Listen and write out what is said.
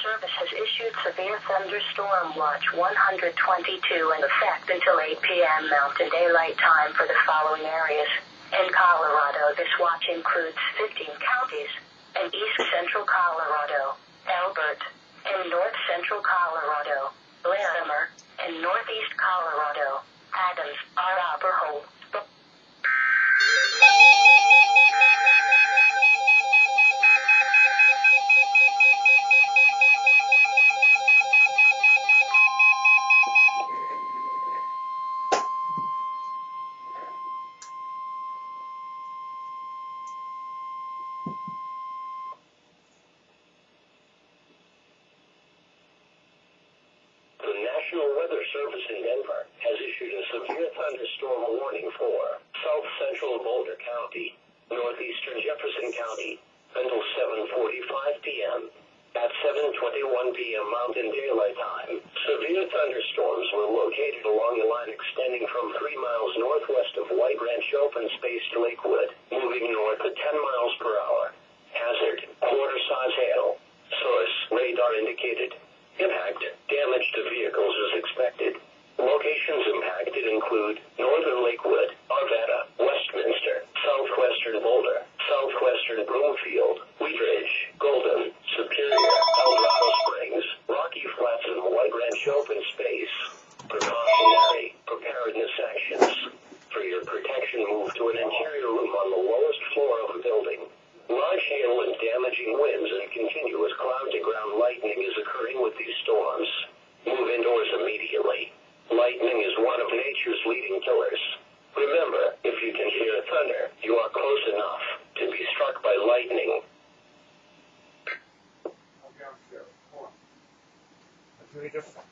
Service has issued severe thunderstorm watch 122 in effect until 8 p.m. Mountain Daylight Time for the following areas. In Colorado, this watch includes 15 counties. In east central Colorado, Elbert. In north central Colorado, Larimer. In northeast Colorado, Adams, Arapahoe. The National Weather Service in Denver has issued a severe thunderstorm warning for south central Boulder County, northeastern Jefferson County, until 7:45 p.m. At 7:21 p.m. Mountain Daylight Time, severe thunderstorms were located along a line extending from 3 miles northwest of White Ranch Open Space to Lakewood, moving north at 10 miles per hour. Hazard, quarter-size hail. Source, radar indicated. Impact, damage to vehicles is expected. Locations impacted include northern Lakewood, Arvada, Westminster, southwestern Boulder, southwestern Broomfield, Wheat Ridge, Golden, Superior, Eldorado Springs, Rocky Flats, and White Ranch Open Space. Precautionary preparedness actions. For your protection, move to an interior room on the lowest floor of a building. Large hail and damaging winds and continuous cloud-to-ground lightning is occurring with these storms. Move indoors immediately. Lightning is one of nature's leading killers. Remember, if you can hear thunder, you are close enough to be struck by lightning. Okay, I'm sure. Hold on. That's really difficult.